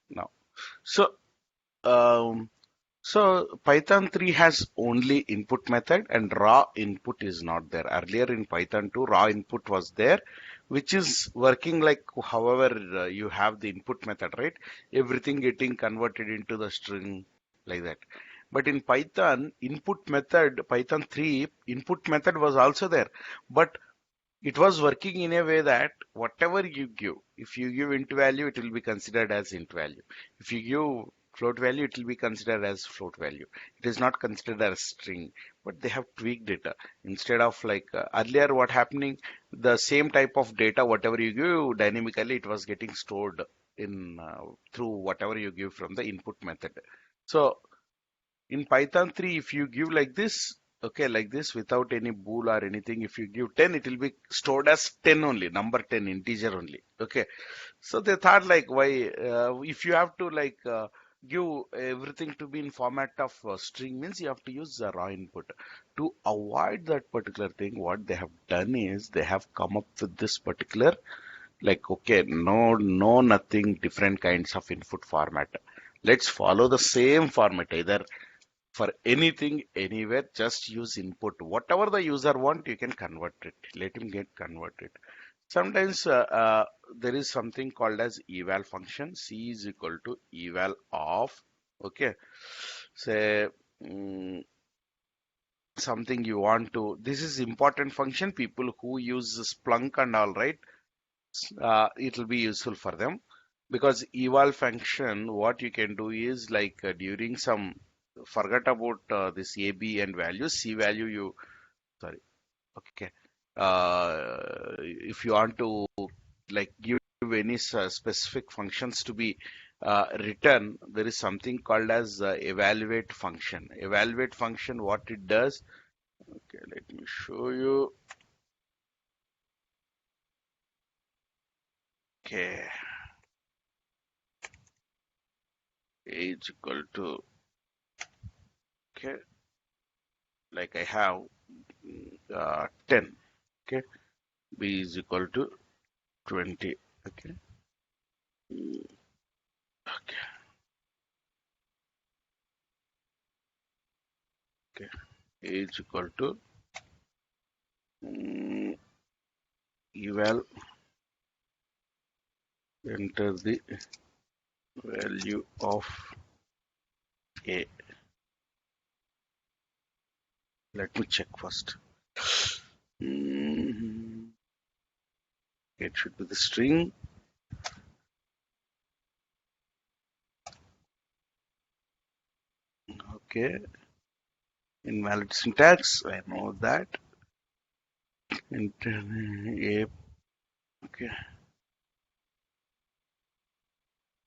now. So, um, so Python 3 has only input method and raw input is not there. Earlier in Python 2, raw input was there, which is working like however you have the input method, right? Everything getting converted into the string like that. But in Python, input method, Python 3, input method was also there. But it was working in a way that whatever you give, if you give int value, it will be considered as int value. If you give float value, it will be considered as float value. It is not considered as string, but they have tweaked it. Instead of like earlier, what happening, the same type of data, whatever you give dynamically, it was getting stored in through whatever you give from the input method. So in Python 3, if you give like this, okay, like this without any bool or anything, if you give 10, it will be stored as 10 only, number 10, integer only. Okay. So they thought like, why, if you have to like give everything to be in format of string means you have to use the raw input. To avoid that particular thing, what they have done is they have come up with this particular like, okay, no, nothing different kinds of input format. Let's follow the same format either for anything anywhere, just use input whatever the user want, you can convert it, let him get converted. Sometimes there is something called as eval function. C is equal to eval of, okay, say mm, something you want to, this is important function, people who use Splunk and all, right, it will be useful for them, because eval function, what you can do is like during some, forget about this a b and value, c value you, sorry, okay, if you want to like give any specific functions to be written, there is something called as evaluate function. Evaluate function, what it does, okay, let me show you. Okay, a is equal to, okay, like I have 10, okay, b is equal to 20, okay. Okay, okay, a is equal to mm, eval, enter the value of a. Let me check first. Mm, it should be the string. Okay, invalid syntax, I know that. Enter a, okay,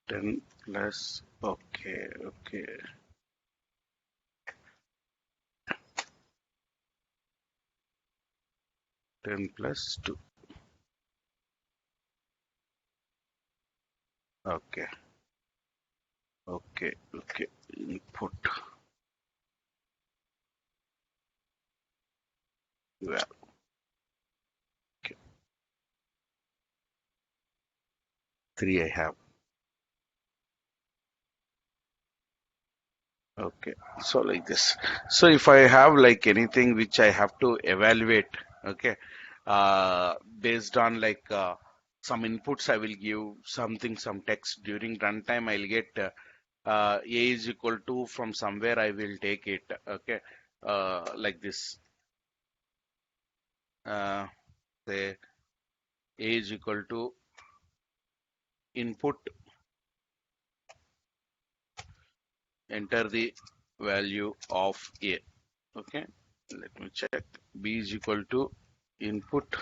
10 plus, okay, okay, 10 plus 2, okay, okay, okay, input, well, okay, 3 I have. Okay, so like this. So if I have like anything which I have to evaluate, okay, based on like some inputs I will give something, some text during runtime, I'll get a is equal to, from somewhere I will take it, okay, like this. Uh, say a is equal to input, enter the value of a, okay. Let me check. B is equal to input,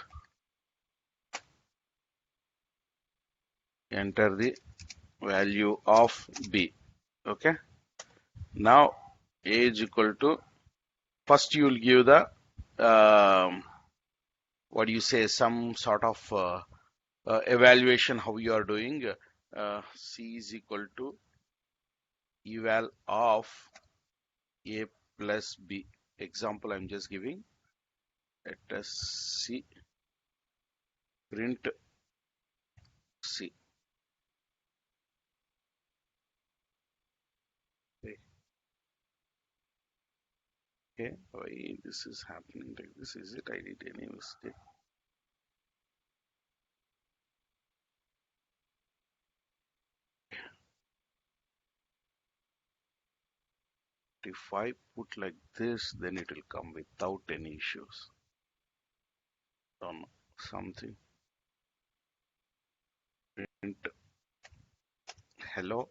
enter the value of b, okay. Now a is equal to, first you will give the what do you say, some sort of evaluation how you are doing. C is equal to eval of a plus b, example I'm just giving. Let us see, print c, Okay, why this is happening like this? Is it I did any mistake? If I put like this, then it will come without any issues. Don't know, something. Print hello.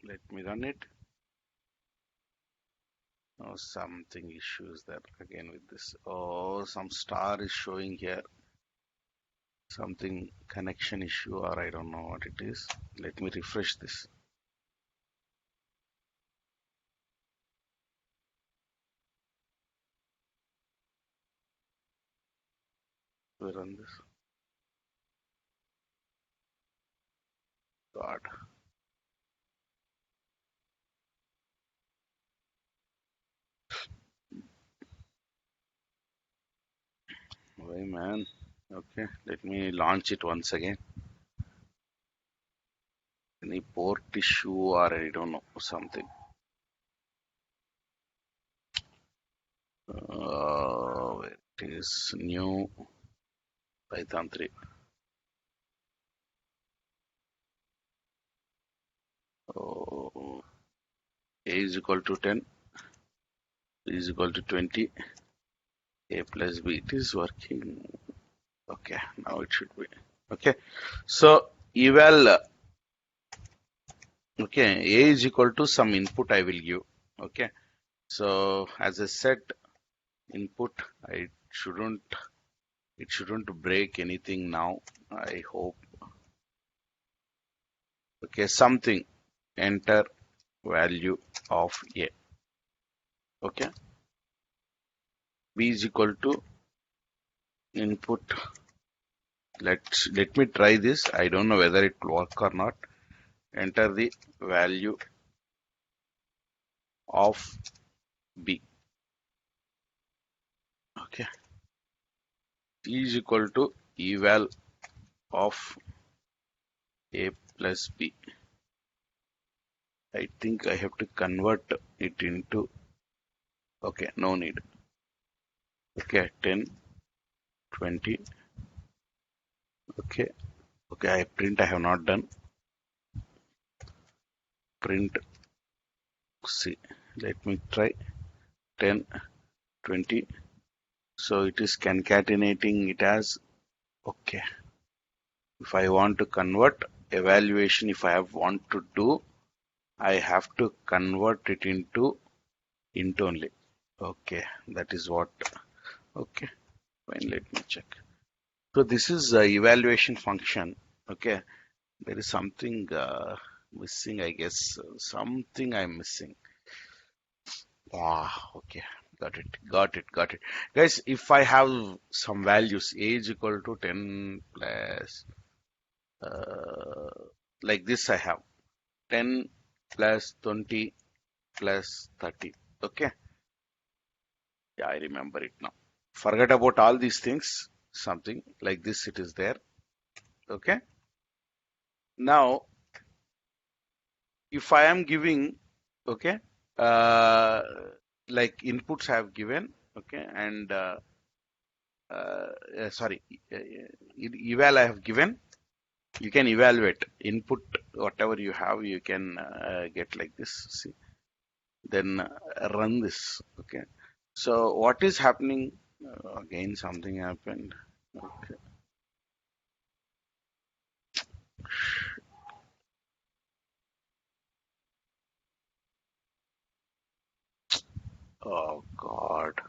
Let me run it. Oh, something issues there again with this. Oh, some star is showing here. Something connection issue, or I don't know what it is. Let me refresh this. We run this. God. Why, man? Okay, let me launch it once again. Any port issue, or I don't know, something. Where it is new Python 3. Oh, A is equal to 10, B is equal to 20, A plus B. It is working. Okay, now it should be. Okay, so eval, okay, A is equal to some input I will give. Okay, so as I said, input, I shouldn't, it shouldn't break anything now. I hope. Okay, something, enter value of A. Okay, B is equal to input. Let me try this. I don't know whether it will work or not. Enter the value of B. Okay, C is equal to eval of A plus B. I think I have to convert it into, okay, no need. Okay, 10, 20. Okay, okay, I print, I have not done. Print C. Let me try 10, 20. So it is concatenating it as, okay. If I want to convert evaluation, if I want to do, I have to convert it into int only. Okay, that is what. Okay, fine, let me check. So this is evaluation function. Okay, there is something missing, I guess. Something I'm missing. Ah, okay, got it. Guys, if I have some values, a is equal to 10 plus, uh, like this I have 10 plus 20 plus 30. Okay, yeah, I remember it now. Forget about all these things. Something like this, it is there. Okay, now if I am giving, okay, uh, like inputs I have given, okay, and sorry, eval I have given, you can evaluate input whatever you have, you can get like this. See, then run this. Okay, so what is happening? Again, something happened. Okay. Oh God,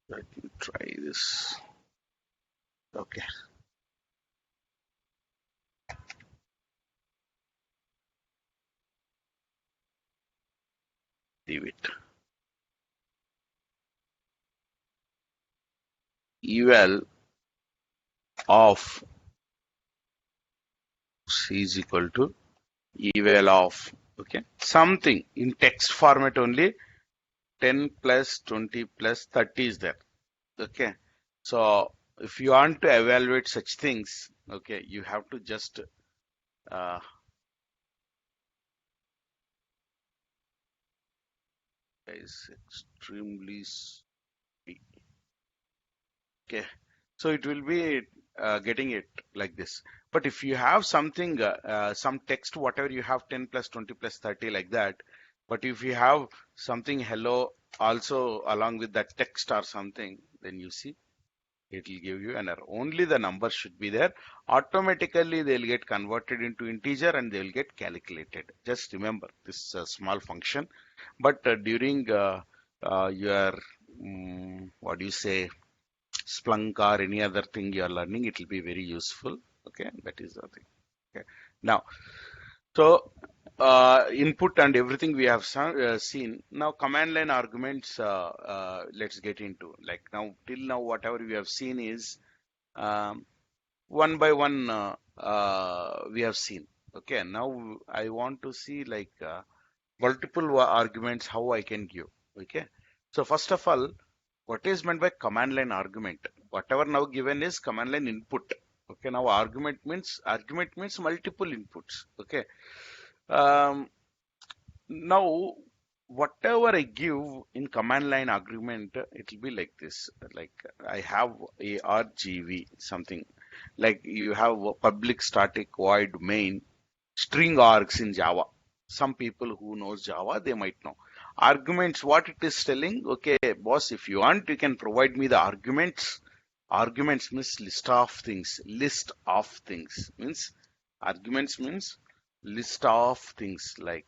let me try this. Okay, leave it. Eval of C is equal to eval of, okay, something in text format only. 10 plus 20 plus 30 is there. Okay, so if you want to evaluate such things, okay, you have to just uh, is extremely speedy. Okay, so it will be getting it like this. But if you have something, some text, whatever you have 10 plus 20 plus 30 like that, but if you have something hello also along with that text or something, then you see it will give you an error. Only the number should be there. Automatically they'll get converted into integer and they will get calculated. Just remember this is a small function, but during your what do you say, Splunk or any other thing you are learning, it will be very useful. Okay, that is the thing. Okay, now so input and everything we have seen. Now command line arguments. Let's get into, like, now till now whatever we have seen is um, one by one we have seen. Okay, now I want to see like multiple arguments how I can give. Okay, so first of all, what is meant by command line argument? Whatever now given is command line input. Okay, now argument means multiple inputs. Okay, um, now whatever I give in command line argument, it will be like this. Like I have a RGV something, like you have a public static void main string args in Java. Some people who knows Java, they might know. Arguments, what it is telling, okay, boss, if you want, you can provide me the arguments. Arguments means list of things. List of things means arguments means list of things, like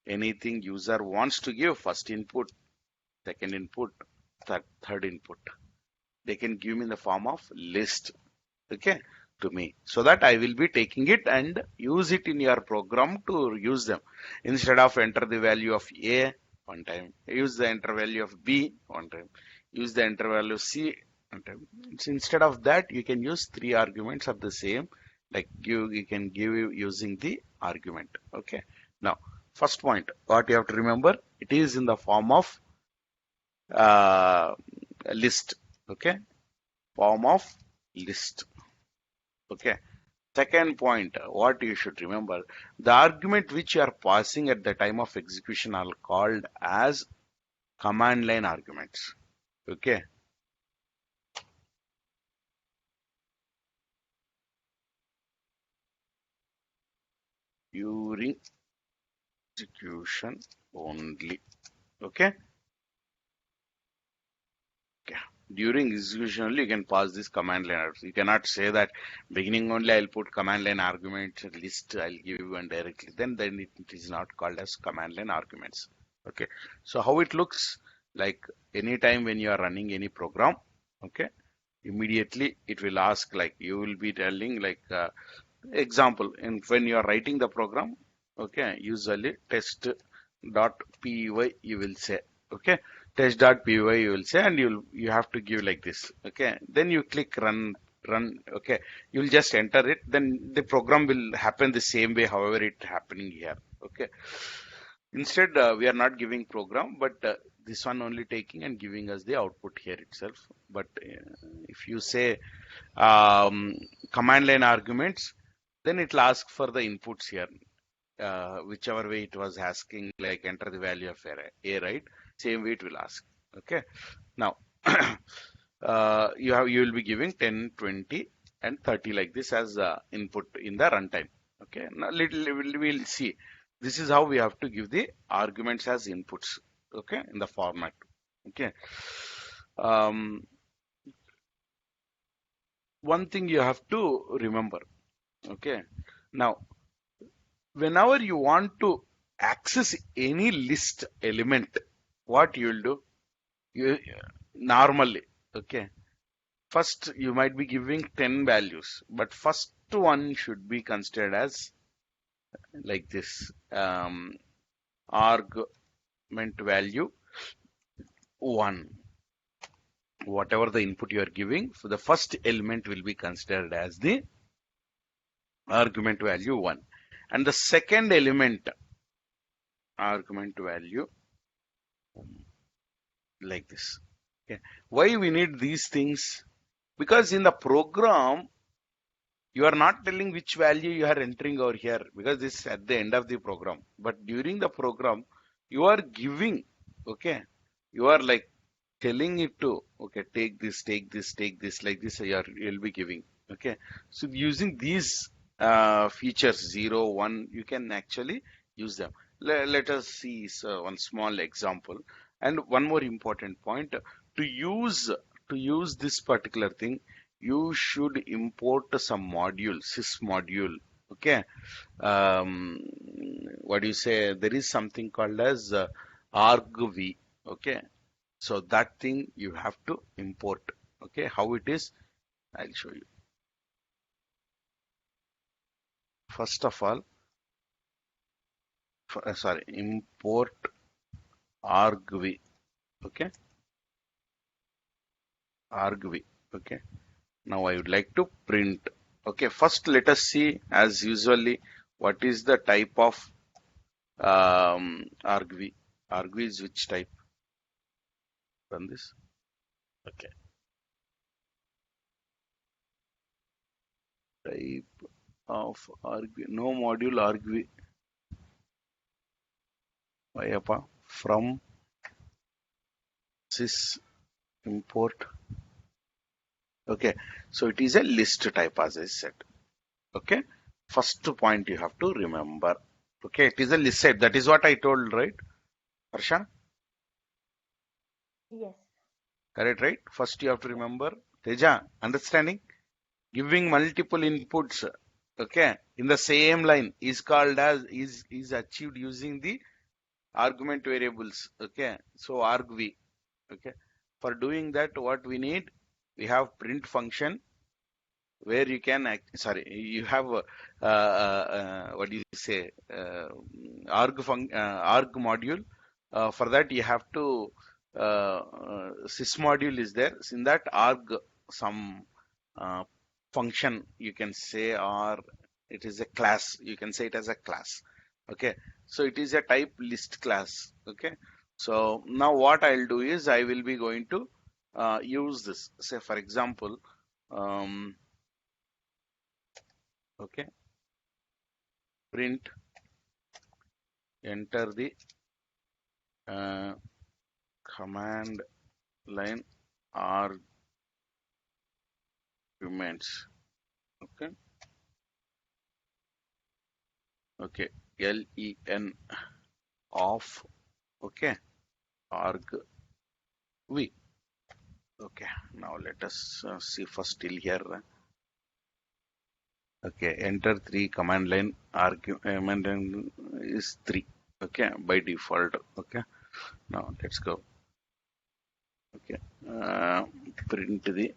anything user wants to give, first input, second input, third input. They can give me in the form of list. Okay, to me, so that I will be taking it and use it in your program to use them. Instead of enter the value of A one time, use the enter value of B one time, use the enter value of C one time. So instead of that, you can use three arguments of the same, like you can give using the argument. Okay, now first point, what you have to remember, it is in the form of list. Okay, form of list. Okay, second point, what you should remember, the argument which you are passing at the time of execution are called as command line arguments. Okay, during execution only. Okay, okay. During execution only you can pass this command line arguments. You cannot say that beginning only I'll put command line argument list I'll give you and directly. Then it is not called as command line arguments. Okay, so how it looks like, anytime when you are running any program, okay, immediately it will ask, like you will be telling like example, and when you are writing the program, okay, usually test.py you will say. Okay, test.py you will say, and you have to give like this. Okay, then you click run. Okay, you'll just enter it, then the program will happen the same way however it happening here. Okay, instead we are not giving program, but this one only taking and giving us the output here itself. But if you say command line arguments, then it will ask for the inputs here, whichever way it was asking, like enter the value of a, right? Same way it will ask. Okay, now you will be giving 10, 20 and 30 like this as input in the runtime. Okay, now we'll see. This is how we have to give the arguments as inputs. Okay, in the format. Okay, um, one thing you have to remember. Okay, now whenever you want to access any list element, what you will do? You normally, okay, first you might be giving 10 values, but first one should be considered as like this, argument value 1. Whatever the input you are giving, so the first element will be considered as the argument value 1, and the second element argument value like this. Okay, why we need these things? Because in the program you are not telling which value you are entering over here, because this is at the end of the program, but during the program you are giving, Okay, you are like telling it to, okay, take this, take this, take this, like this, you'll be giving. Okay, so using these features 0, 1, you can actually use them. Let us see one small example. And one more important point, to use this particular thing, you should import some module, sys module. Okay, um, what do you say? There is something called as argv. Okay, so that thing you have to import. Okay, how it is, I'll show you. First of all, sorry, import argv. Okay, argv. Okay, now I would like to print. Okay, first let us see, as usually, what is the type of argv. Argv is which type? Run this. Okay, type of argv. No module argv. Vayapa from sys import. Okay, so it is a list type, as I said. Okay, first point you have to remember. Okay, it is a list type. That is what I told, right, Harsha? Yes. Correct, right? First you have to remember. Teja, understanding? Giving multiple inputs, okay, in the same line is called as is achieved using the argument variables. Okay, so argv. Okay, for doing that, what we need, we have print function where you can sorry, you have what do you say, arg module. For that you have to sys module is there. In that arg, some uh, function you can say, or it is a class, you can say it as a class. Okay, so it is a type list class. Okay, so now what I'll do is I will be going to use this. Say for example, um, okay, print, enter the uh, command line arguments. Okay, okay, len of, okay, arg v. Okay, now let us see first till here. Okay, enter 3, command line argument is 3. Okay, by default. Okay, now let's go. Okay, print the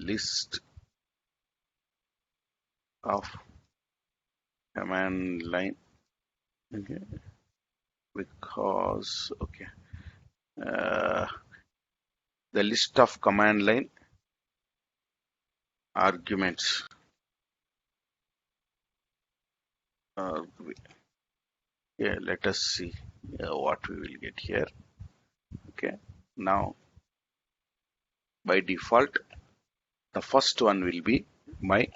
list of command line. Okay, because, okay, uh, the list of command line arguments. Yeah, let us see what we will get here. Okay, now by default, the first one will be my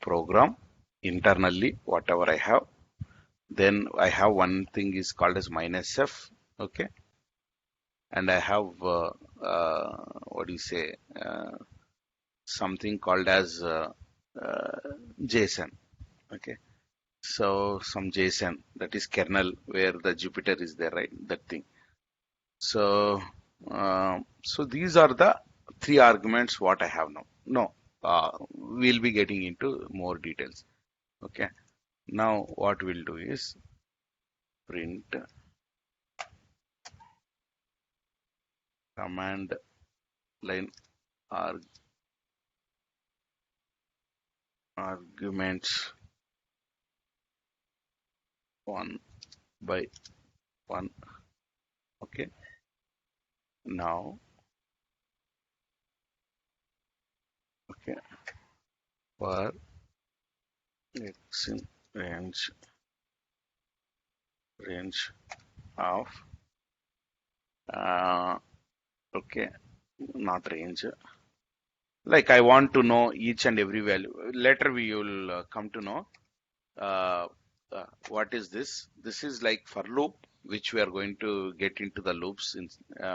program internally, whatever I have. Then I have one thing is called as -f. Okay, and I have what do you say, something called as uh, JSON. Okay, so some JSON, that is kernel where the Jupyter is there, right? That thing. So so these are the 3 arguments what I have now. No, we'll be getting into more details. Okay, now what we'll do is print command line arguments 1 by 1. Okay, now, okay, for x in range of okay, not range, like I want to know each and every value. Later we will come to know uh, what is this? This is like for loop, which we are going to get into the loops in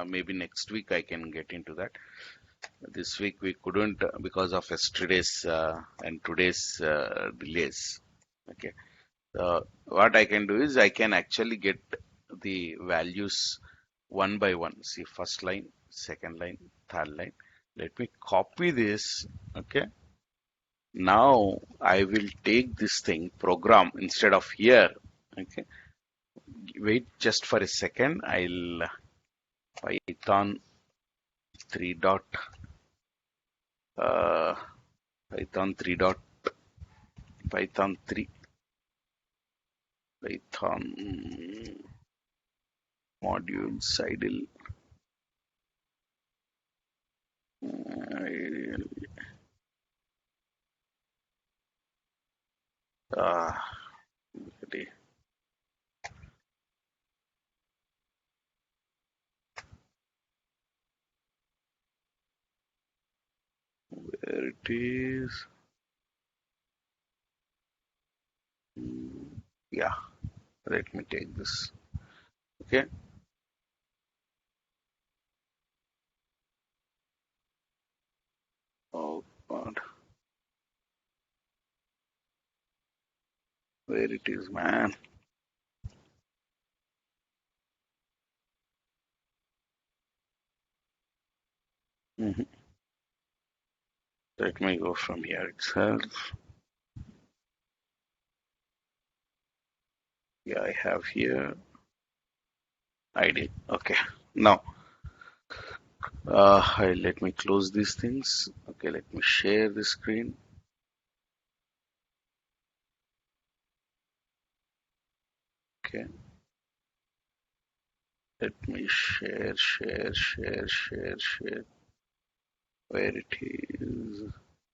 maybe next week. I can get into that. This week we couldn't because of yesterday's and today's delays. Okay. What I can do is I can actually get the values one by one. See, first line, second line, third line. Let me copy this. Okay. Now I will take this thing program instead of here. Okay. Wait just for a second. I'll Python 3 dot uh, Python 3 dot Python 3 Python modules idle. Uh, There it is. Yeah, let me take this. Okay. Oh God, where it is, man? Mhm. Let me go from here itself. Yeah, I have here ID. Okay. Now, let me close these things. Okay, let me share the screen. Okay. Let me share. Where it is?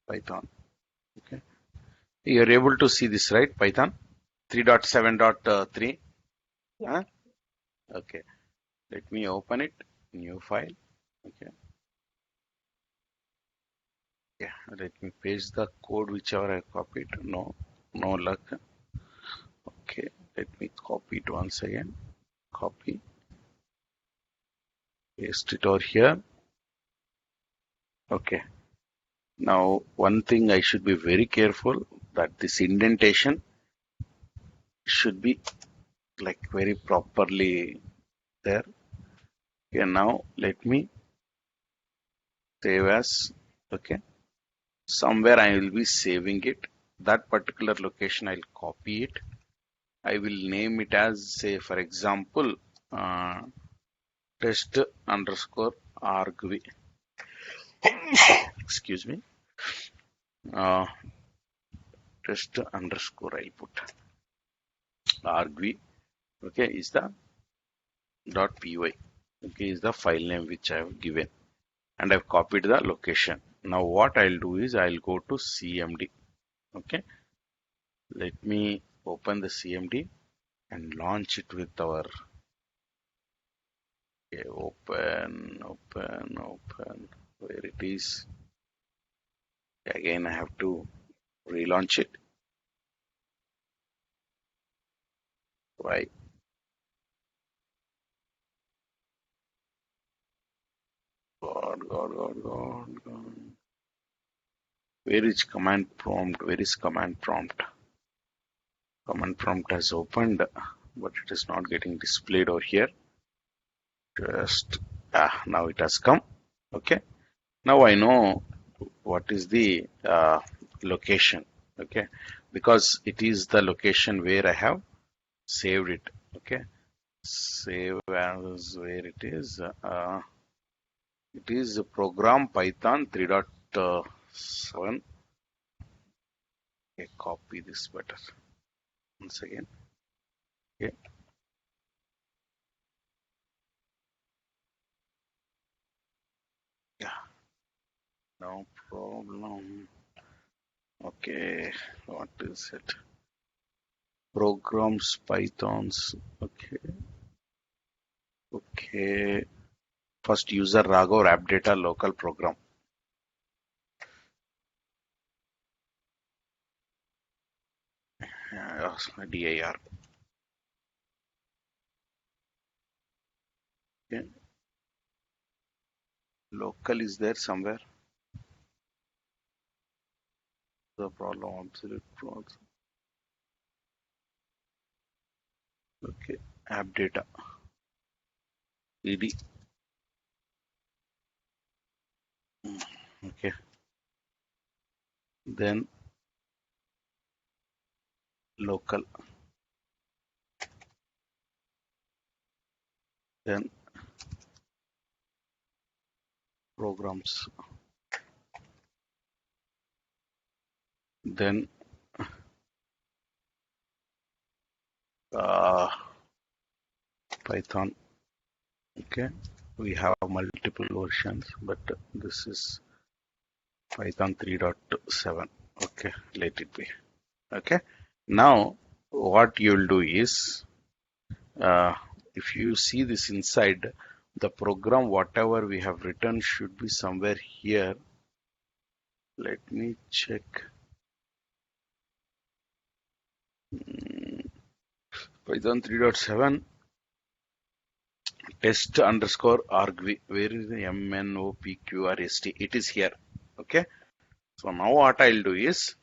Python. Okay. You're able to see this, right? Python 3.7.3. Huh? Okay. Let me open it. New file. Okay. Yeah. Let me paste the code whichever I copied. No luck. Okay. Let me copy it once again. Copy. Paste it over here. Okay. Now, one thing I should be very careful that this indentation should be like very properly there. Okay, now let me save as. Okay, somewhere I will be saving it. That particular location I'll copy it. I will name it as, say, for example, uh, test underscore argv. Excuse me. Uh, test underscore I'll put argv. Okay, is the .py. Okay, is the file name which I have given, and I've copied the location. Now what I'll do is I'll go to CMD. Okay, let me open the CMD and launch it with our open where it is. Again I have to relaunch it. Why? God. Where is command prompt? Where is command prompt? Command prompt has opened, but it is not getting displayed over here. Just now it has come. Okay. Now I know what is the location. Okay, because it is the location where I have saved it. Okay, save as where it is. It is program Python 3.7. Okay, copy this better once again. Okay. Yeah, no problem. Okay, what is it? Programs Pythons. Okay. First user Raghav app data local program. dir. Okay. Local is there somewhere. The problem absolute false. Okay. App data. ed. Okay. Then local. Then programs. Then uh, Python. Okay. We have multiple versions, but this is Python 3.7. Okay. Let it be. Okay. Now, what you'll do is, uh, if you see this inside, the program, whatever we have written should be somewhere here. Let me check. Python 3.7 test underscore argv. Where is the MNOPQRST? It is here. Okay. So now what I'll do is,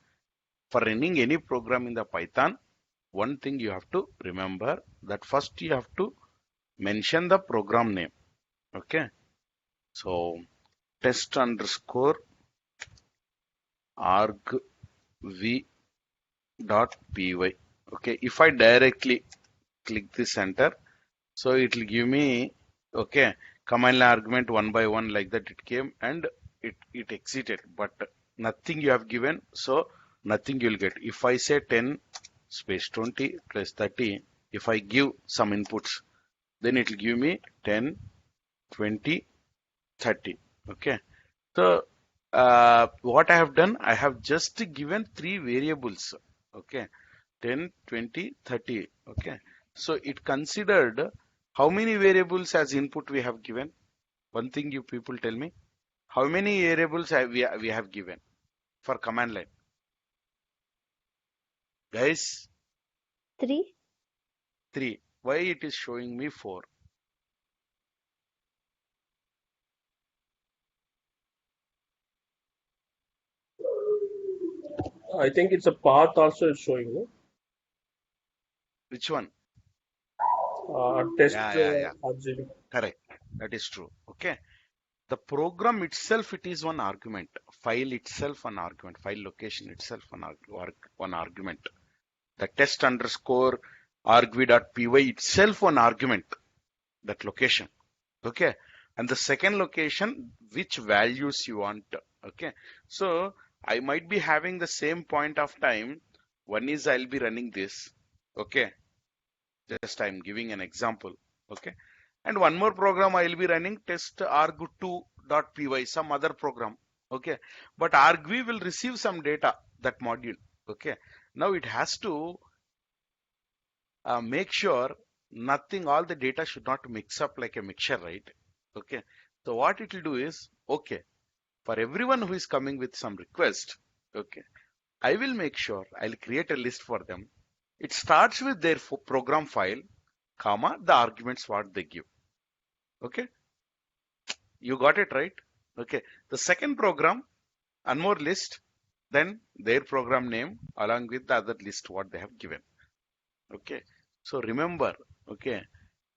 for running any program in the Python, one thing you have to remember that first you have to mention the program name. Okay. So test underscore argv dot py. Okay. If I directly click this enter, so it will give me, okay, command line argument one by one like that it came and it exited, but nothing you have given, so nothing you'll get. If I say 10 space 20 plus 30, if I give some inputs, then it will give me 10, 20, 30. Okay. So what I have done, I have just given three variables. Okay. 10, 20, 30. Okay. So it considered how many variables as input we have given. One thing you people tell me. How many variables we have given for command line? Guys, 3. 3. Why it is showing me 4? I think it's a path also is showing, no? Which one? Test Yeah. RGB. Correct. That is true. Okay. The program itself, it is one argument. File itself, one argument. File location itself, one argument. The test underscore argv.py itself, one argument. That location. Okay. And the second location, which values you want. Okay. So I might be having the same point of time. One is I'll be running this. Okay. Just I'm giving an example. Okay. And one more program I'll be running test arg2.py, some other program. Okay. But argv will receive some data, that module. Okay. Now it has to make sure nothing, all the data should not mix up like a mixture, right? Okay. So what it will do is, okay, for everyone who is coming with some request, okay, I will make sure I'll create a list for them. It starts with their program file, comma, the arguments what they give. Okay. You got it right? Okay. The second program, one more list, then their program name along with the other list what they have given. Okay. So remember, okay,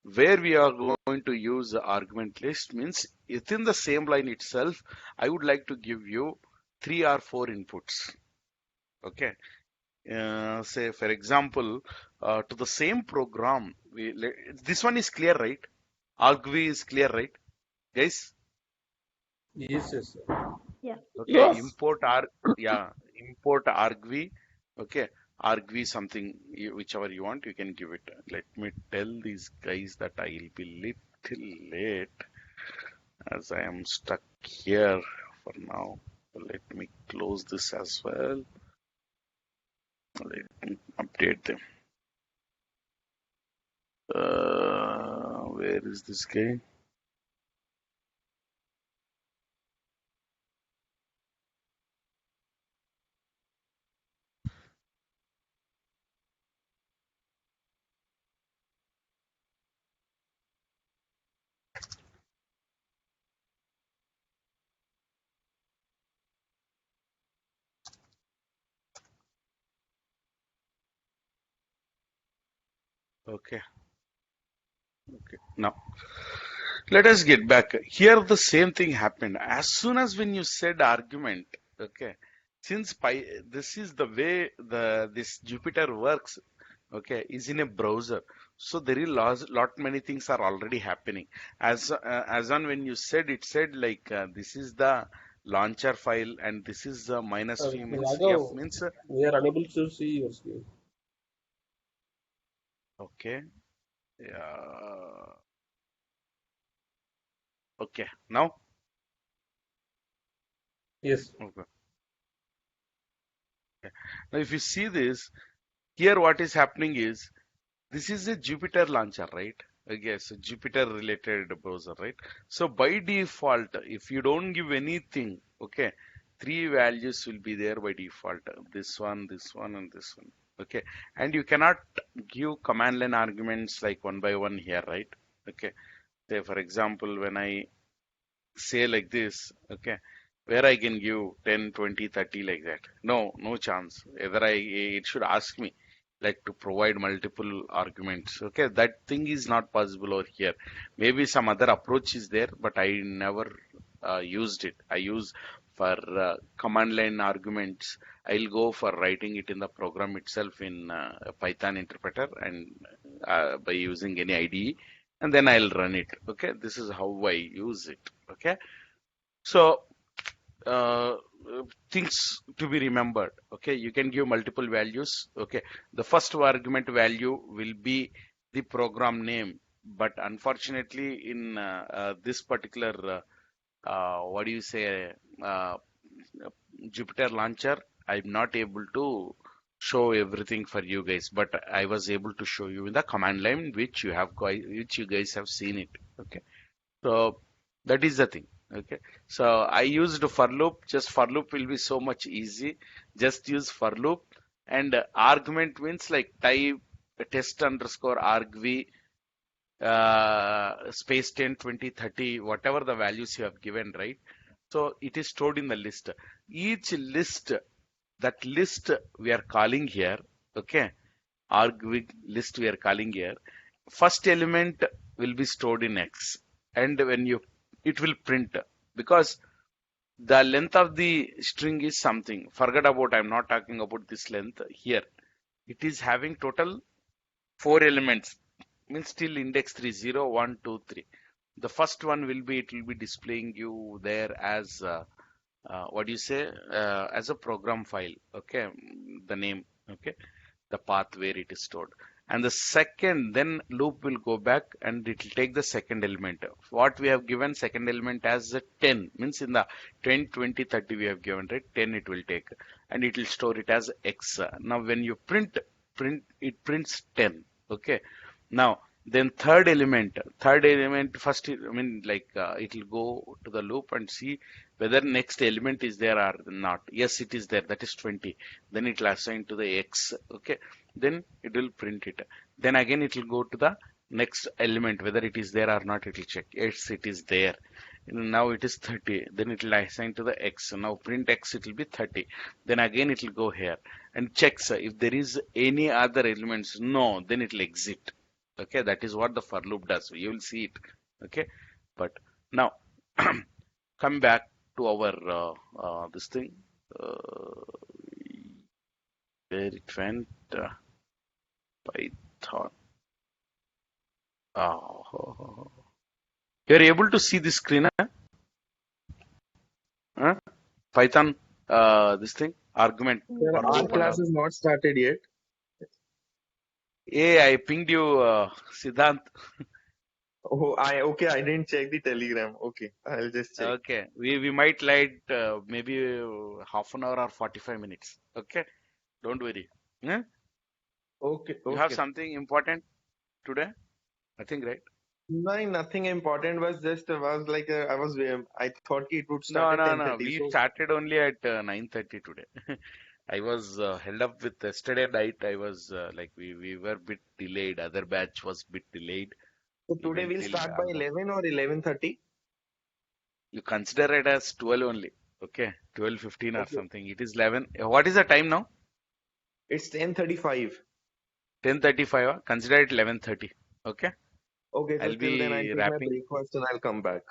where we are going to use the argument list means within the same line itself, I would like to give you 3 or 4 inputs. Okay. Say for example, to the same program, this one is clear, right? argv is clear, right, guys? Yes. Yeah. Okay, Yes. import argv. Okay, argv something, whichever you want, you can give it. Let me tell these guys that I will be little late as I am stuck here for now. Let me close this as well. Let me update them. Where is this guy? Okay. Okay. Now, let us get back. Here, the same thing happened. As soon as when you said argument, okay, since this is the way this Jupyter works, okay, is in a browser. So there is lot many things are already happening. As on when you said it said like this is the launcher file and this is minus v means f Raghav, means we are unable to see your screen. okay, yeah, okay. Now, Yes. okay. Now if you see this here, what is happening is this is a Jupyter launcher, right? Okay, so Jupyter related browser, right? So by default, if you don't give anything, okay, three values will be there by default. This one, and this one. Okay, and you cannot give command line arguments like one by one here, right? Okay, say for example, when I say like this, okay, where I can give 10, 20, 30 like that. No, no chance. Either it should ask me like to provide multiple arguments. Okay, that thing is not possible over here. Maybe some other approach is there, but I never used it. I use for command line arguments. I'll go for writing it in the program itself in Python interpreter and by using any IDE, and then I'll run it. Okay, this is how I use it. Okay, so uh, things to be remembered. Okay, you can give multiple values. Okay, the first argument value will be the program name, but unfortunately in this particular what do you say uh, Jupyter launcher, I'm not able to show everything for you guys, but I was able to show you in the command line which you guys have seen it. Okay, so that is the thing. Okay. So I used for loop. Just for loop will be so much easy. Just use for loop and argument means like type test underscore argv space 10, 20, 30, whatever the values you have given, right? So it is stored in the list. Each list, that list we are calling here, okay? Argv list we are calling here. First element will be stored in X, and when you it will print because the length of the string is something. Forget about, I'm not talking about this length here. It is having total four elements, means still index 3, 0, 1, 2, 3. The first one will be, it will be displaying you there as what do you say, as a program file, okay, the name, okay, the path where it is stored. And the second, then loop will go back and it will take the second element. What we have given second element as a 10, means in the 10, 20, 30 we have given, right? 10 it will take and it will store it as X. Now when you print, it prints 10, okay. Now, then third element first, I mean, like it will go to the loop and see whether next element is there or not. Yes, it is there. That is 20. Then it will assign to the X. Okay. Then it will print it. Then again it will go to the next element, whether it is there or not. It will check. Yes, it is there. Now it is 30. Then it will assign to the X. Now print X. It will be 30. Then again it will go here and checks if there is any other elements. No. Then it will exit. Okay, that is what the for loop does. You will see it. Okay, but now come back to our this thing. Where it went? Python. Oh, you're able to see the screen, huh? Huh? Python. This thing argument. Sir, What do you our call class is not started yet. Hey, I pinged you, Siddhant. Oh, okay. I didn't check the Telegram. Okay, I'll just check. Okay, we might light maybe half an hour or 45 minutes. Okay, don't worry. Yeah? Okay, You have okay. something important today? Nothing, right? Nothing important. Was like I thought it would No, start at no, no. 10:30. We So started only at 9:30 today. I was held up with yesterday night. I was like we were bit delayed. Other batch was bit delayed. so We today went we'll till start by almost. 11 or 11:30. You consider it as 12 only. Okay, 12:15 or Okay, something. It is 11. What is the time now? it's 10:35. 10:35. Consider it 11:30. Okay. Okay, so I'll till then I'll be take my wrapping. breakfast and I'll come back.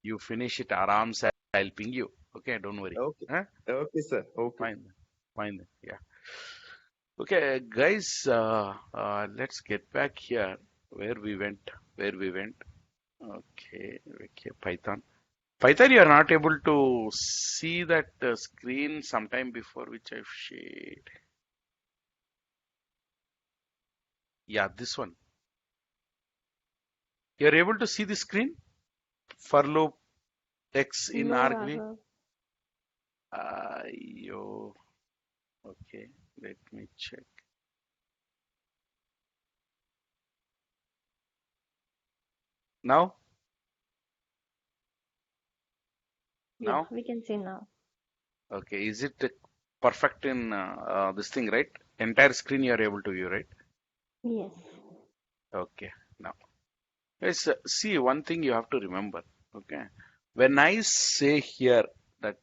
You finish it arams. I'll ping you. Okay. Don't worry. Okay. Huh? Okay, sir. Okay. Fine. Fine. Yeah. Okay, guys. Let's get back here. Where we went. Where we went. Okay. Okay. Python. Python, you are not able to see that screen sometime before which I've shared. Yeah, this one. You are able to see the screen? For loop X in No, argv. Raghav. Yo. Okay. Let me check. Now? Yeah, Now? we can see now. Okay. Is it perfect in this thing, right? Entire screen you are able to view, right? Yes. Okay. Now. Yes, see, one thing you have to remember. Okay. When I say here that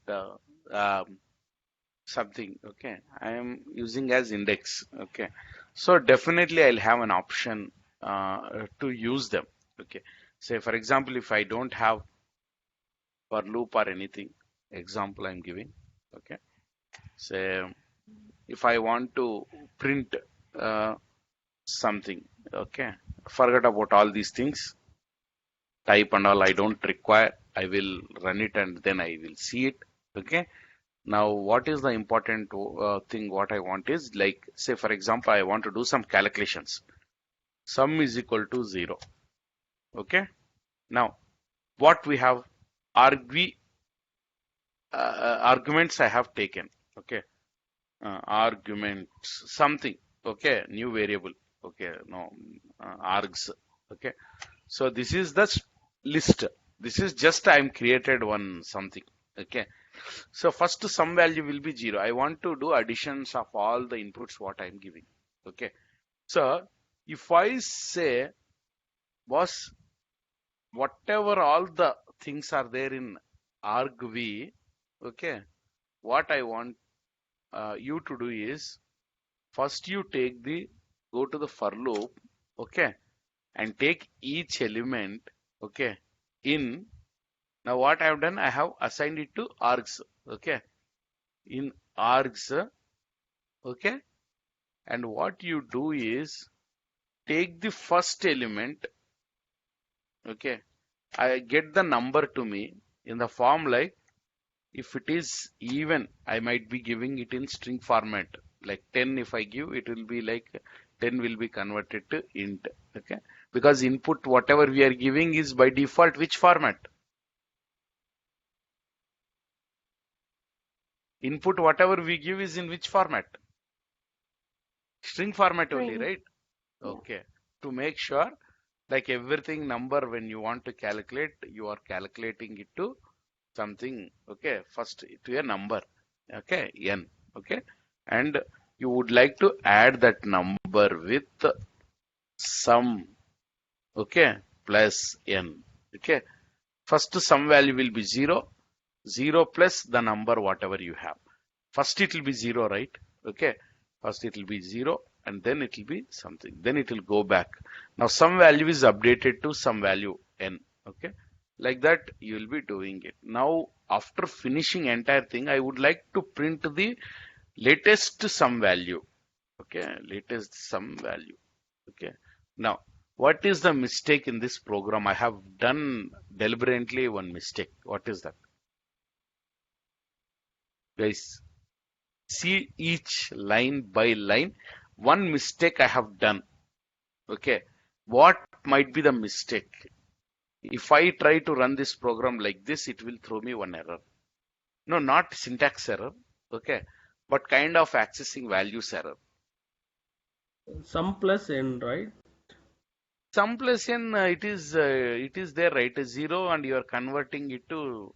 something, okay, I am using as index, okay. So definitely I'll have an option to use them. Okay. Say, for example, if I don't have for loop or anything, example I'm giving, okay. Say, if I want to print uh, something, okay, forget about all these things, type and all I don't require. I will run it and then I will see it. Okay. Now, what is the important thing? What I want is like, say, for example, I want to do some calculations. Sum is equal to 0. Okay. Now, what we have arguments I have taken. Okay. Arguments something. Okay. New variable. Okay. No args. Okay. So this is the list. This is just I'm created one something. Okay. So first some value will be 0. I want to do additions of all the inputs what I'm giving. Okay. So if I say, boss, whatever all the things are there in argv, okay, what I want you to do is first you go to the for loop, okay, and take each element, okay, in. Now what I have done, I have assigned it to args, okay, in args, okay, and what you do is take the first element, okay, I get the number to me in the form like if it is even, I might be giving it in string format. Like 10, if I give, it will be like 10 will be converted to int. Okay. Because input, whatever we are giving is by default, which format? Input, whatever we give is in which format? String format only, String. right? Yeah. Okay. To make sure, like everything number, when you want to calculate, you are calculating it to something, okay, first to a number, okay, n, okay, and you would like to add that number with sum, okay, plus n, okay. First sum value will be 0, 0 plus the number whatever you have. First it will be 0, right? Okay, first it will be 0 and then it will be something, then it will go back. Now some value is updated to some value n, okay, like that you will be doing it. Now after finishing entire thing, I would like to print the latest sum value, okay, latest sum value, okay. Now what is the mistake in this program? I have done deliberately one mistake. What is that, guys? See each line by line. One mistake I have done. Okay. What might be the mistake? If I try to run this program like this, it will throw me one error. No, not syntax error. Okay. But kind of accessing values error. Sum plus n, right? Some place in it is there, right? 0 and you are converting it to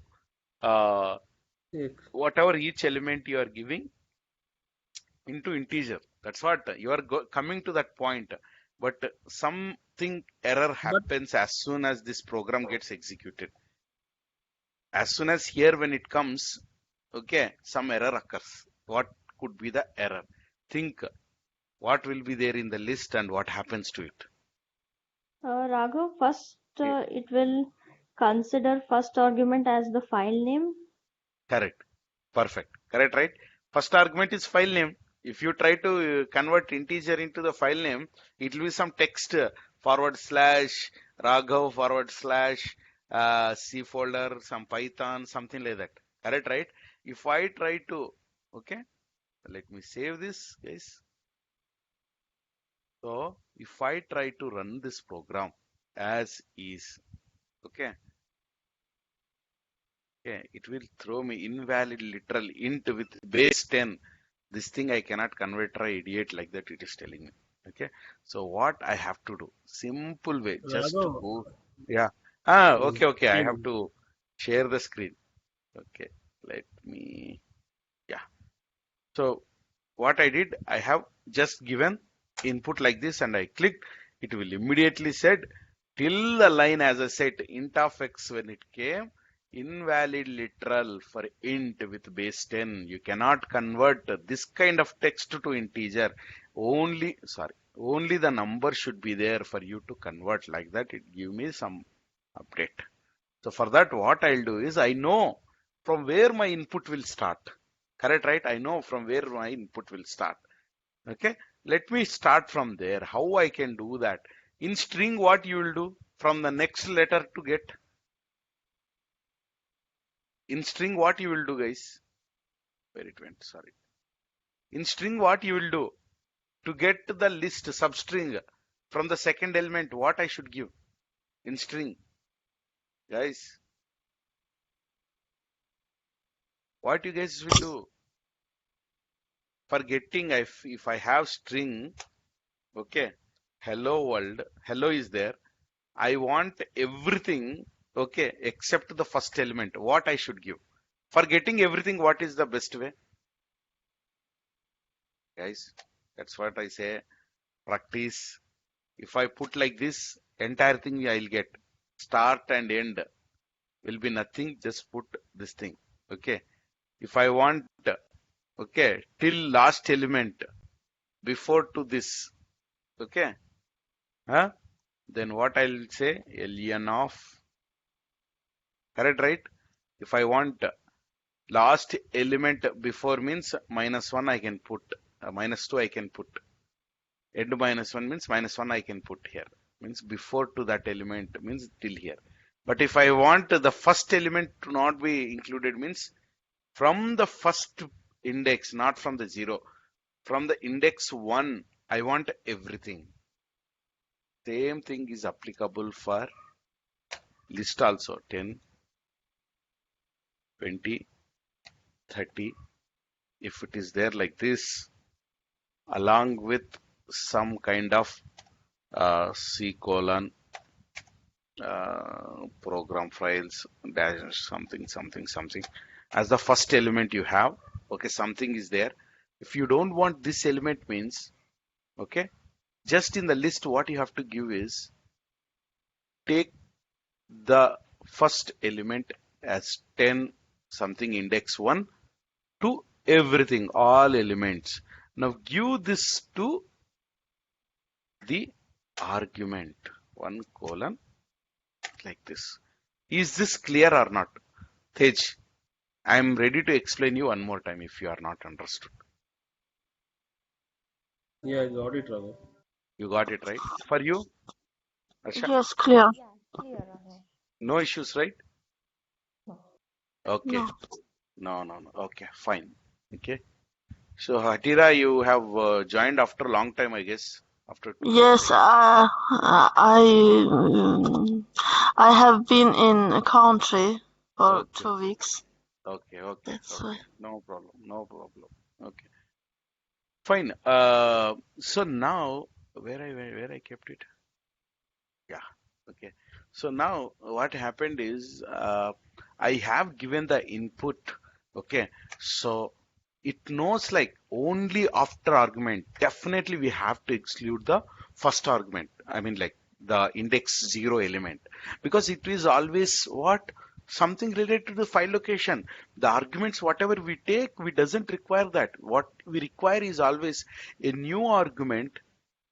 X. whatever each element you are giving into integer. That's what you are coming to that point. But something error But happens as soon as this program gets executed. As soon as here when it comes, okay, some error occurs. What could be the error? Think What will be there in the list and what happens to it? Raghav, first Yeah, it will consider first argument as the file name. correct. Perfect. Correct, right? First argument is file name. If you try to convert integer into the file name, it will be some text forward slash Raghav forward slash C folder, some Python, something like that. Correct, right? If I try to, okay, let me save this, guys. So if I try to run this program as is, okay, okay, it will throw me invalid literal int with base 10. This thing I cannot convert, try idiot, like that it is telling me. Okay, so what I have to do? Simple way, just to Raghav, go. Yeah. Ah, is okay, okay. I have in to share the screen. Okay, let me. Yeah. So what I did, I have just given input like this and I clicked. It will immediately said till the line as I said int of x when it came invalid literal for int with base 10. You cannot convert this kind of text to integer. Only the number should be there for you to convert like that. It give me some update. So for that, what I'll do is I know from where my input will start. Correct, right? I know from where my input will start. Okay. Let me start from there. How I can do that? In string, what you will do from the next letter to get? In string, what you will do, guys? Where it went? Sorry. In string, what you will do to get the list substring from the second element? What I should give in string, guys? What you guys will do for getting if I have string? Okay, hello world, hello is there. I want everything, okay, except the first element. What I should give? For getting everything, what is the best way? Guys, that's what I say. Practice. If I put like this, entire thing I'll get. Start and end will be nothing. Just put this thing. Okay. If I want, okay, till last element before to this, okay, huh? Then what I'll say, ln of, correct, right? If I want last element before means -1 I can put, -2 I can put. End -1 means -1 I can put here. Means before to that element means till here. But if I want the first element to not be included means from the first index, not from the 0. From the index 1, I want everything. Same thing is applicable for list also. 10, 20, 30. If it is there like this, along with some kind of C colon program files dash something as the first element you have. Okay, something is there. If you don't want this element means, okay, just in the list what you have to give is take the first element as 10 something index 1 to everything, all elements. Now give this to the argument 1 colon like this. Is this clear or not? Tej, I am ready to explain you one more time if you are not understood. yeah, I got it, Raghav. You got it right? For you, Arsha? Yes, clear. Yeah, clear, Raghav. No issues, right? No. Okay. No. No. Okay, fine. Okay. So Hatira, you have joined after a long time, I guess. After 2 or Yes, 3. I have been in a country for Okay. 2 weeks. Okay. That's why. No problem. Okay. Fine. So now where I kept it? Yeah. Okay. So now what happened is I have given the input. Okay. So it knows like only after argument. Definitely we have to exclude the first argument. I mean like the index 0 element because it is always what something related to the file location. The arguments, whatever we take, we doesn't require that. What we require is always a new argument,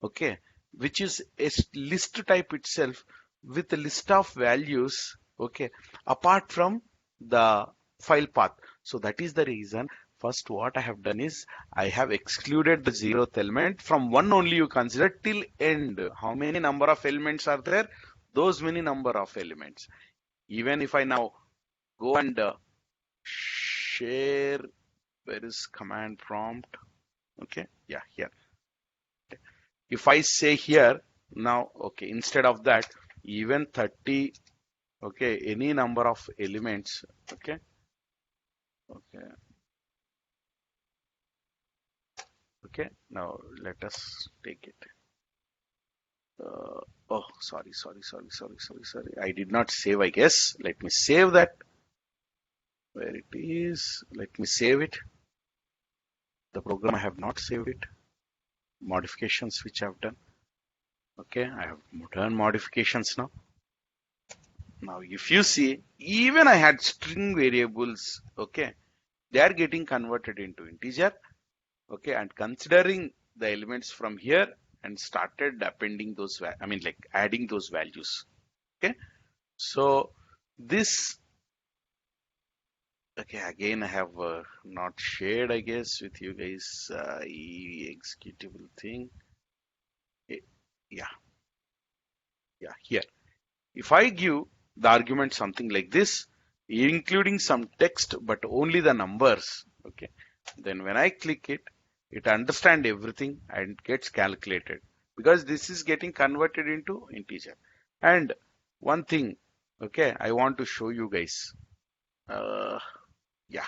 okay, which is a list type itself with a list of values, okay, apart from the file path. So that is the reason. First, what I have done is I have excluded the 0th element. From 1 only you consider till end. How many number of elements are there? Those many number of elements. Even if I now go and share, where is command prompt? Okay, yeah, here. If I say here now, okay, instead of that, even 30, okay, any number of elements, okay, okay, okay. Now let us take it. Oh, sorry. I did not save, I guess. Let me save that. Where it is? Let me save it. The program I have not saved it. Modifications which I have done. Okay, I have done modifications now. Now, if you see, even I had string variables, okay, they are getting converted into integer, okay, and considering the elements from here and started appending those, adding those values, okay. So this, okay, again I have not shared, I guess, with you guys, executable thing. Yeah, here. If I give the argument something like this, including some text, but only the numbers, okay, then when I click it, it understands everything and gets calculated because this is getting converted into integer. And one thing, okay, I want to show you guys. Yeah.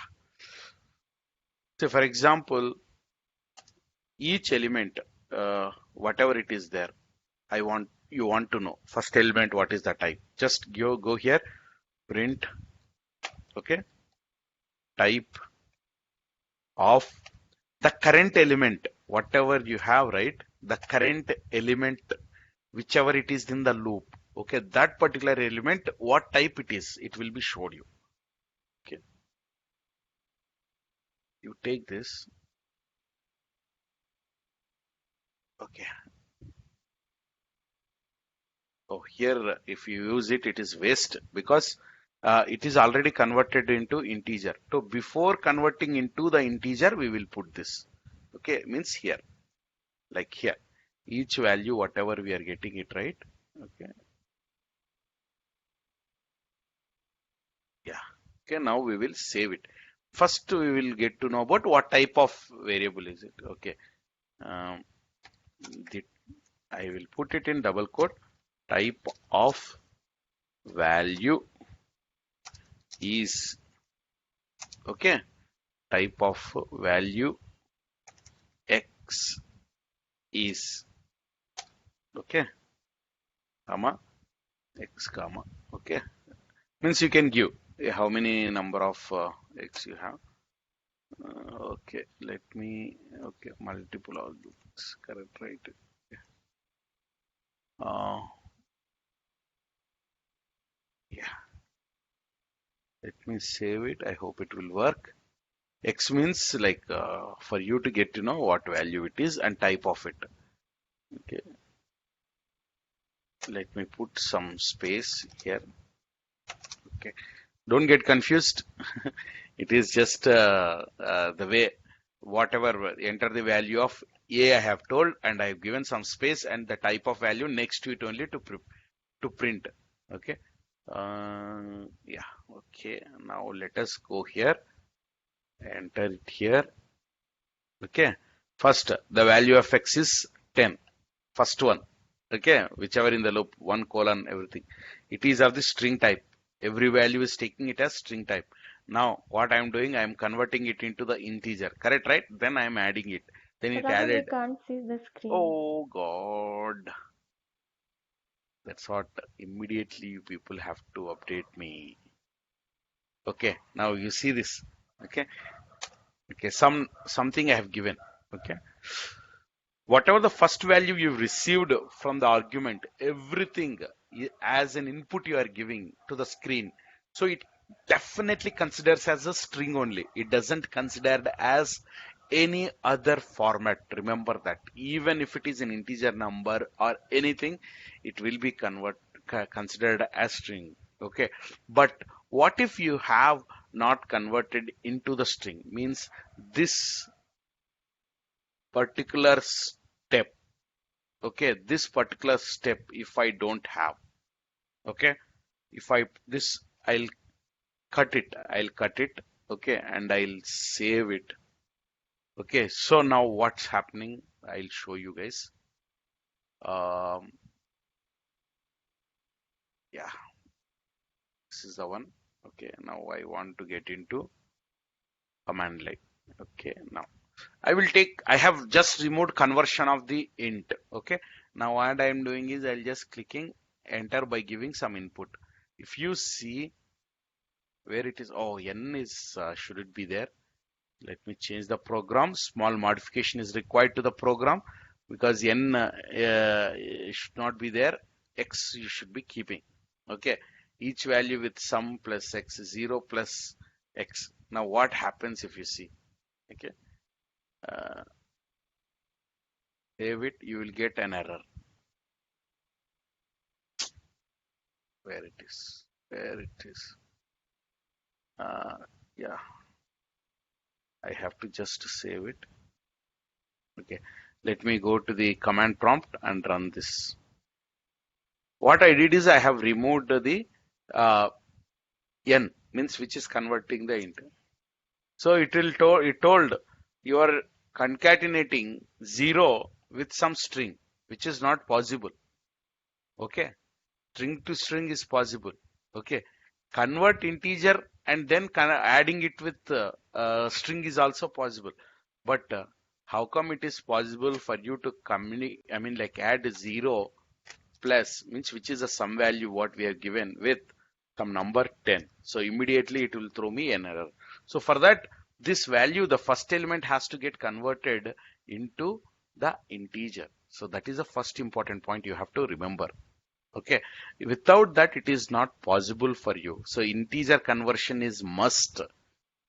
So for example, each element, whatever it is there, you want to know first element what is the type. Just go here, print, okay, type of the current element, whatever you have, right? The current element, whichever it is in the loop, okay, that particular element, what type it is, it will be showed you. Okay, you take this, okay. Oh, here if you use it, it is waste because it is already converted into integer. So before converting into the integer, we will put this. Okay, means here, like here, each value, whatever we are getting it, right? Okay. Yeah. Okay, now we will save it. First, we will get to know about what type of variable is it. Okay. I will put it in double quote. Type of value is, okay, type of value x is, okay, comma x comma, okay, means you can give how many number of x you have. Okay, let me, okay, multiple all this, correct, right? Yeah, let me save it. I hope it will work. X means like for you to get to know what value it is and type of it. Okay, let me put some space here. Okay, don't get confused. It is just the way, whatever, enter the value of A I have told, and I have given some space and the type of value next to it only to print. Okay. Yeah. Okay. Now let us go here. Enter it here. Okay. First, the value of x is 10. First one. Okay. Whichever in the loop, 1 colon everything. It is of the string type. Every value is taking it as string type. Now, what I am doing, I am converting it into the integer. Correct, right? Then I am adding it. Then it Raghav, added. we can't see the screen. Oh God. That's what immediately you people have to update me. Okay, now you see this. Okay. Okay, something I have given. Okay. Whatever the first value you've received from the argument, everything as an input you are giving to the screen. So it definitely considers as a string only. It doesn't considered as any other format. Remember that. Even if it is an integer number or anything, it will be considered as string. Okay. But what if you have not converted into the string? Means this particular step. Okay. This particular step, if I don't have. Okay. If I this I'll cut it, okay, and I'll save it. Okay, so now what's happening, I'll show you guys. um yeah, this is the one. Okay, now I want to get into command line. Okay, now I have just removed conversion of the int. Okay, now what I'm doing is I'll just clicking enter by giving some input. If you see where it is, oh, n is should it be there? Let me change the program. Small modification is required to the program because n should not be there. X you should be keeping. Okay. Each value with sum plus x, 0 plus x. Now what happens if you see? Okay. Uh, Save it. You will get an error. Where it is? Where it is? Yeah. I have to just save it. Okay. Let me go to the command prompt and run this. What I did is I have removed the n, means which is converting the int. So it told you are concatenating 0 with some string, which is not possible. Okay, string to string is possible. Okay, convert integer and then adding it with string is also possible. But how come it is possible for you to communicate? I mean, like add 0 plus means which is a sum value what we have given with some number 10. So immediately it will throw me an error. So for that, this value, the first element has to get converted into the integer. So that is the first important point you have to remember. Okay. Without that, it is not possible for you. So integer conversion is must.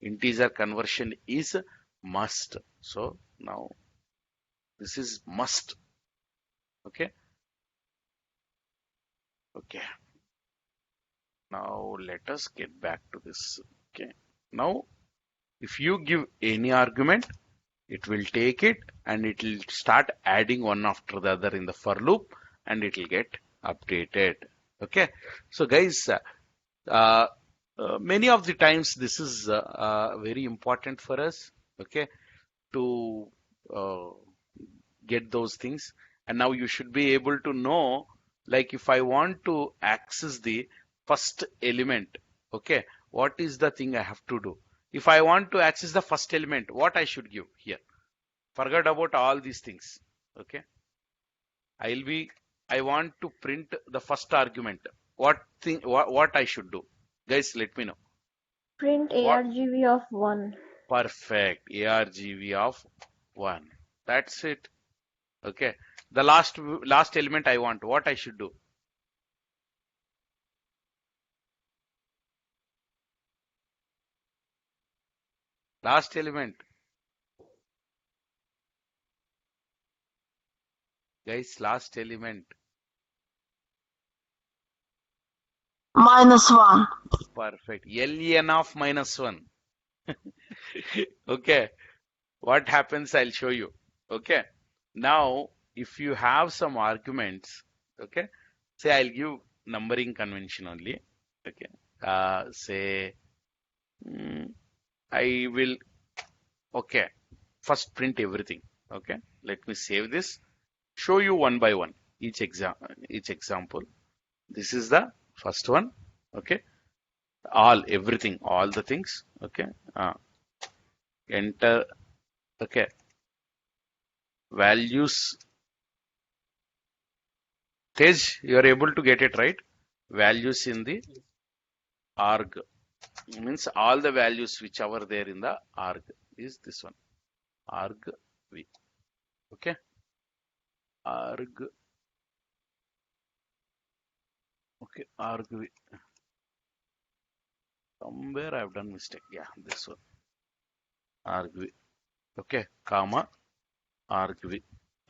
Integer conversion is must. So now this is must. Okay. Okay. Now let us get back to this. Okay. Now, if you give any argument, it will take it and it will start adding one after the other in the for loop and it will get updated. Okay. So guys, many of the times this is very important for us. Okay. To get those things. And now you should be able to know, like if I want to access the first element, okay, what is the thing I have to do? If I want to access the first element, what I should give here? Forget about all these things. Okay. I want to print the first argument. What I should do? Guys, let me know. Print What? argv of 1. Perfect. Argv of 1. That's it. Okay. The last element I want, what I should do? Last element. Guys, last element. -1. Perfect. Len of -1. Okay. What happens? I'll show you. Okay. Now, if you have some arguments, okay, say I'll give numbering convention only. Okay. Say I will. Okay. First print everything. Okay. Let me save this. Show you one by one each example. This is the first one. Okay. Everything, all the things. Okay. Enter. Okay. Values. Tej, you are able to get it right. Values in the arg means all the values which are there in the arg is this one. Arg v. Okay. Arg. Okay. Arg v. Somewhere I've done mistake. Yeah, this one. Argv. Okay, comma argv.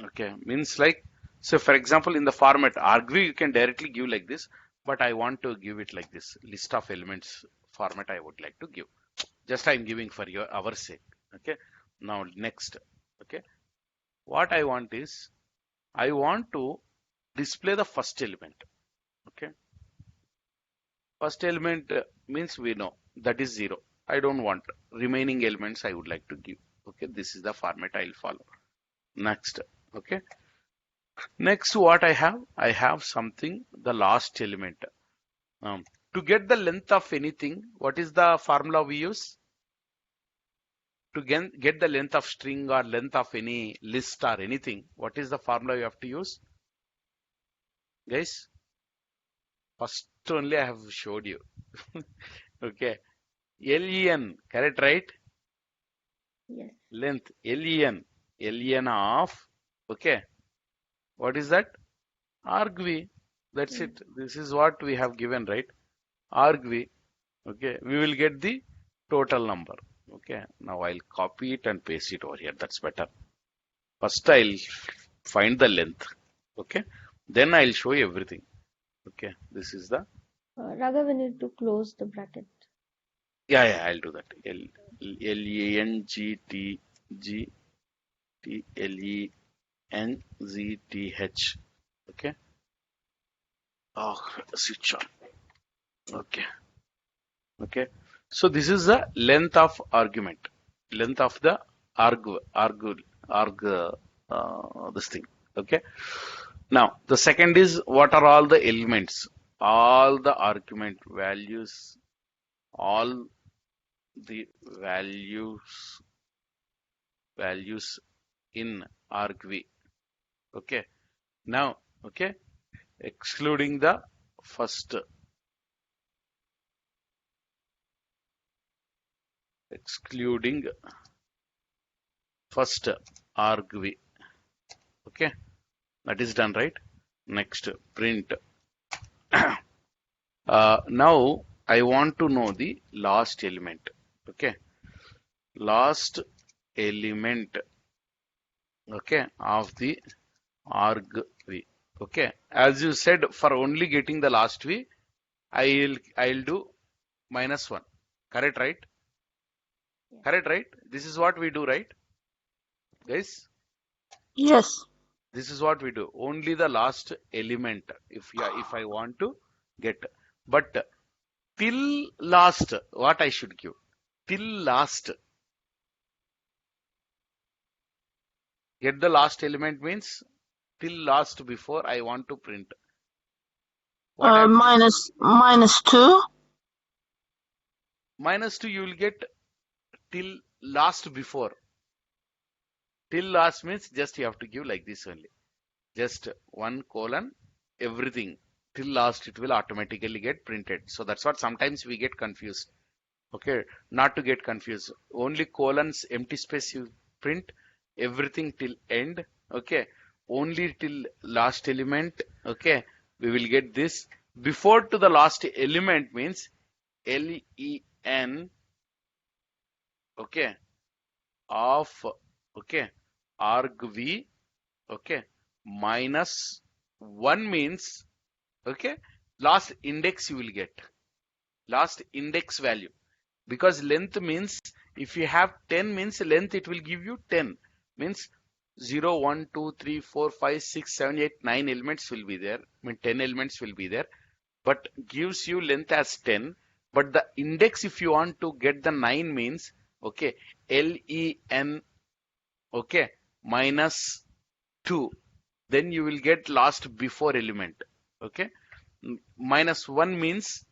Okay, means like, so for example, in the format argv, you can directly give like this, but I want to give it like this list of elements format I would like to give. Just I'm giving for your our sake. Okay, now next. Okay, what I want is I want to display the first element. Okay, first element means we know that is 0. I don't want remaining elements I would like to give. Okay, this is the format I'll follow. Next. Okay, next what I have something the last element. To get the length of anything, what is the formula we use? To get the length of string or length of any list or anything, what is the formula you have to use? Guys, first only I have showed you. Okay, len, correct, right? Yes. Length, len of, okay, what is that? Argv. That's it. This is what we have given, right? Argv. Okay, we will get the total number. Okay, now I'll copy it and paste it over here. That's better. First I'll find the length. Okay, then I'll show you everything. Okay, this is the, Raghav, we need to close the bracket. yeah, I'll do that. Length. Okay. Oh, switch on. Okay. Okay. So this is the length of argument, length of the this thing. Okay. Now the second is what are all the elements, all the argument values, all the values in argv. Okay. Now, okay, excluding the first, argv. Okay, that is done, right? Next, print. Now I want to know the last element. Okay, last element, okay, of the argv. Okay, as you said, for only getting the last v, I'll do -1. Correct, right? Yeah. Correct, right? This is what we do, right? Guys, Yes. this is what we do. Only the last element if I want to get. But till last, what I should give? Till last. Get the last element means till last before I want to print. What I have to -2. -2 you will get till last before. Till last means just you have to give like this only. Just 1 colon everything. Till last it will automatically get printed. So that's what sometimes we get confused. Okay, not to get confused. Only colons, empty space you print, everything till end. Okay, only till last element. Okay, we will get this. Before to the last element means len, okay, of, okay, argv, okay, -1 means, okay, last index you will get, last index value, because length means if you have 10 means length it will give you 10, means 0, 1, 2, 3, 4, 5, 6, 7, 8, 9 elements will be there. I mean 10 elements will be there, but gives you length as 10. But the index, if you want to get the 9 means, okay, len, okay, -2, then you will get last before element. Okay, -1 means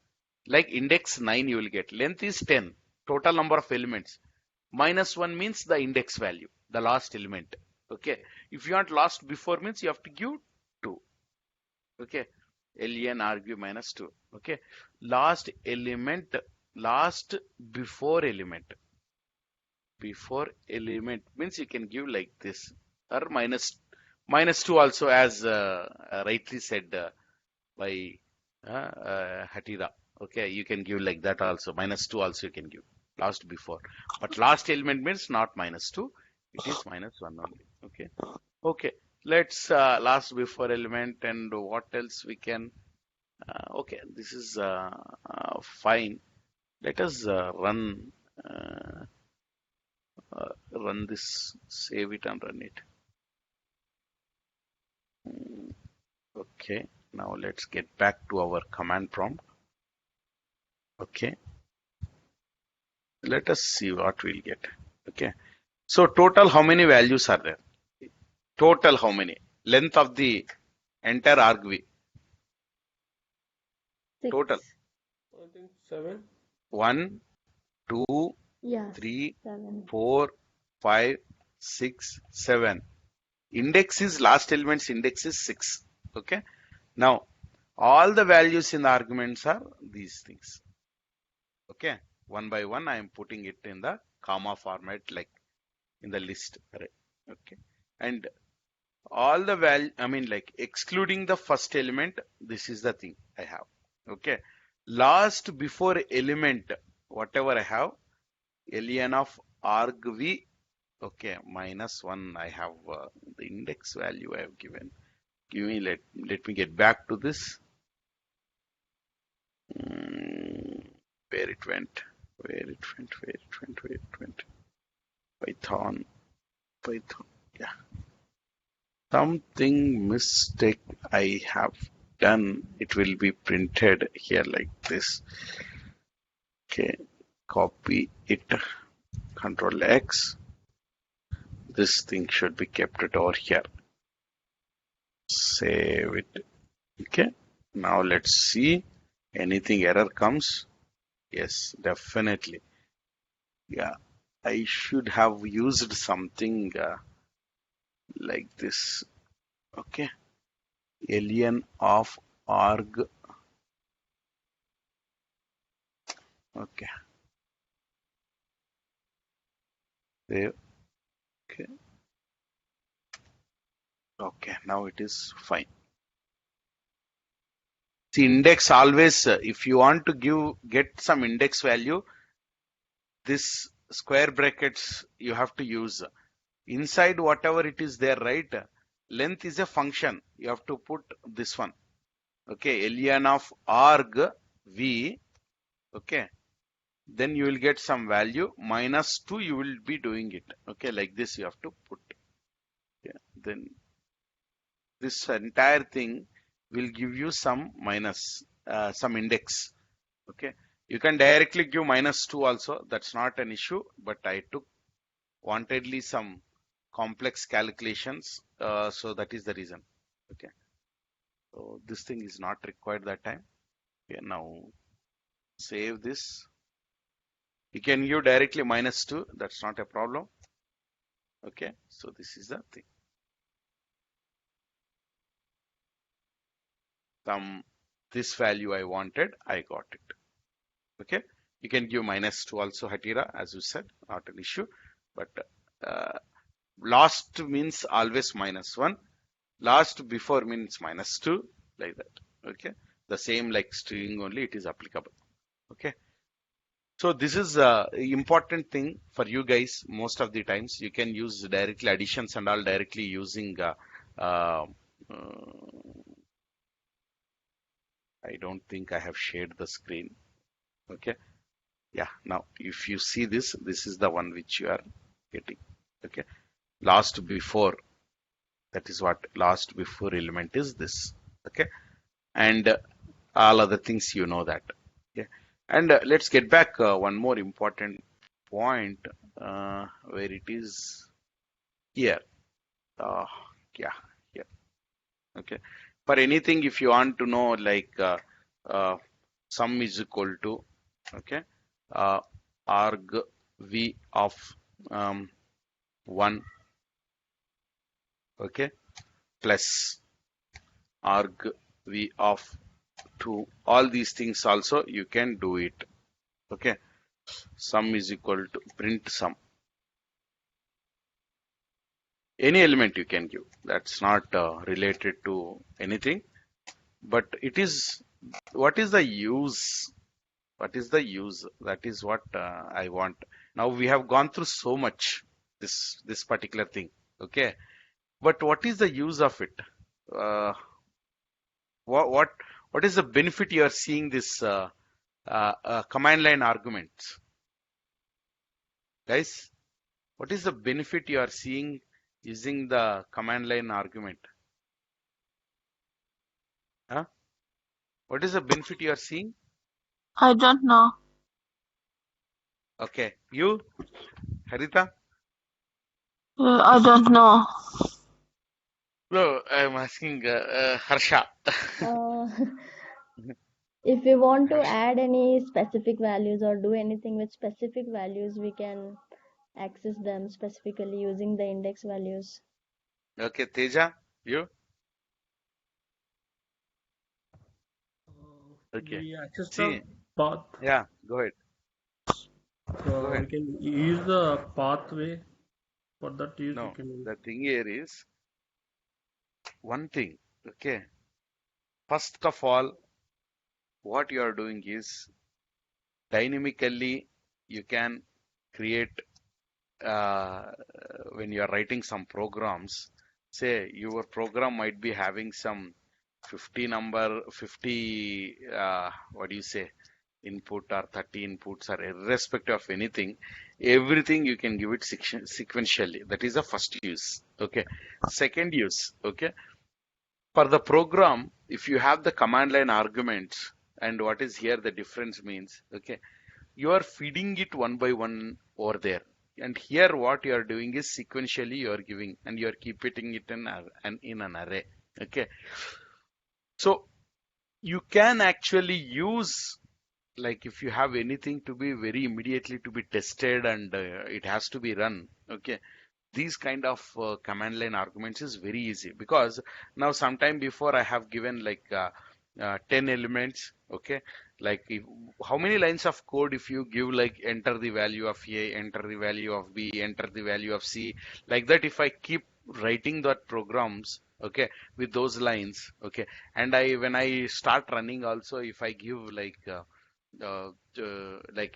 like index 9 you will get. Length is 10, total number of elements. -1 means the index value, the last element. Okay, if you want last before means you have to give 2. Okay, len argv -2. Okay, last element, last before element. Before element means you can give like this, or -2 also, as rightly said by Hatira. Okay, you can give like that also. -2 also you can give. Last before. But last element means not -2. It is -1 only. Okay. Okay. Let's last before element and what else we can. Okay, this is fine. Let us run this, save it and run it. Okay, now let's get back to our command prompt. Okay, let us see what we'll get. Okay, so total how many values are there? Total how many? Length of the entire argv. 6. Total. I think 7. 1, 2, Yes. 3, 7. 4, 5, 6, 7. Index is last element's index is 6. Okay. Now all the values in the arguments are these things. Okay. One by one I am putting it in the comma format like in the list array. Okay. And all the value, I mean like excluding the first element, this is the thing I have. Okay. Last before element, whatever I have, ln of argv. Okay, -1 I have the index value I have given. Give me let me get back to this. Where it went, Python, yeah. Something mistake I have done. It will be printed here like this. Okay, copy it, Control X. This thing should be kept it over here. Save it. Okay, now let's see. Anything error comes? Yes, definitely. Yeah, I should have used something like this. Okay, ln of arg. Okay, save. Okay, okay, now it is fine. See, index always, if you want to get some index value, this square brackets you have to use. Inside whatever it is there, right? Length is a function. You have to put this one. Okay, ln of arg v. Okay, then you will get some value. -2 you will be doing it. Okay, like this you have to put. Yeah, then this entire thing will give you some some index. Okay, you can directly give -2 also. That's not an issue. But I took wantedly some complex calculations. So that is the reason. Okay. So this thing is not required that time. Okay, now save this. You can give directly -2. That's not a problem. Okay. So this is the thing. This value I wanted, I got it. Okay. You can give -2 also, Hatira, as you said, not an issue. But last means always -1. Last before means -2, like that. Okay. The same like string only, it is applicable. Okay. So this is important thing for you guys. Most of the times you can use directly additions and all directly using I don't think I have shared the screen. Okay. Yeah. Now, if you see this, this is the one which you are getting. Okay. Last before, that is what last before element is this. Okay. And all other things, you know that. Okay. And let's get back one more important point where it is here. Yeah, here. Okay. For anything, if you want to know, like sum is equal to, okay, arg v of 1, okay, plus arg v of 2. All these things also you can do it. Okay, sum is equal to print sum. Any element you can give. That's not related to anything, but it is what is the use What is the use? That is what I want. Now we have gone through so much this particular thing. Okay, but what is the use of it? Uh, what what what is the benefit you are seeing this command line arguments, guys? What is the benefit you are seeing using the command line argument? Huh? What is the benefit you are seeing? I don't know. Okay, you, Harita? I don't know. No, I'm asking Harsha. Uh, if we want to Harsha. add any specific values or do anything with specific values, we can access them specifically using the index values. Okay, Teja, you? Okay. We access the See, path. yeah, go ahead. Go We ahead. can use the pathway. For that use, we No, can use. the thing here is one thing. Okay. First of all, what you are doing is dynamically you can create uh, when you are writing some programs. Say your program might be having some 50 what do you say, input or 30 inputs or irrespective of anything, everything you can give it sequentially. That is the first use. Okay. Second use. Okay. For the program, if you have the command line arguments, and what is here the difference means, okay, you are feeding it one by one over there. And here what you are doing is sequentially you are giving and you are keeping it in an array. Okay. So you can actually use, like if you have anything to be very immediately to be tested and it has to be run. Okay. These kind of command line arguments is very easy because now sometime before I have given like 10 elements. Okay, like how many lines of code if you give like enter the value of A, enter the value of B, enter the value of C, like that if I keep writing that programs, okay, with those lines, okay, and I when I start running also, if I give like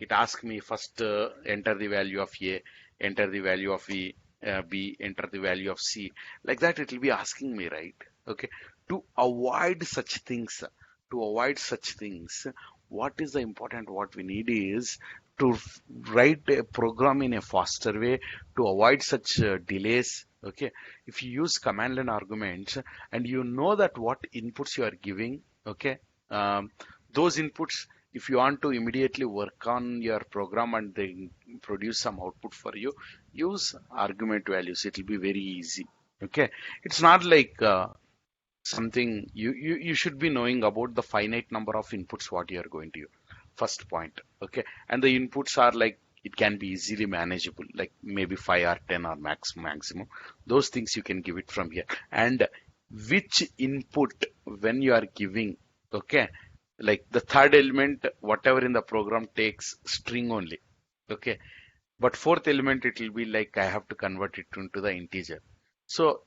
it asks me first enter the value of A, enter the value of B, enter the value of C. Like that, it will be asking me, right? Okay. To avoid such things, what is the important? What we need is to write a program in a faster way to avoid such delays. Okay. If you use command line arguments and you know that what inputs you are giving, okay, those inputs, if you want to immediately work on your program and then produce some output for you, use argument values. It will be very easy. Okay. It's not like something you should be knowing about the finite number of inputs what you are going to use. First point. Okay. And the inputs are like it can be easily manageable, like maybe 5 or 10 or maximum. Those things you can give it from here. And which input when you are giving, okay, like the third element, whatever in the program takes string only. Okay. But fourth element, it will be like I have to convert it into the integer. So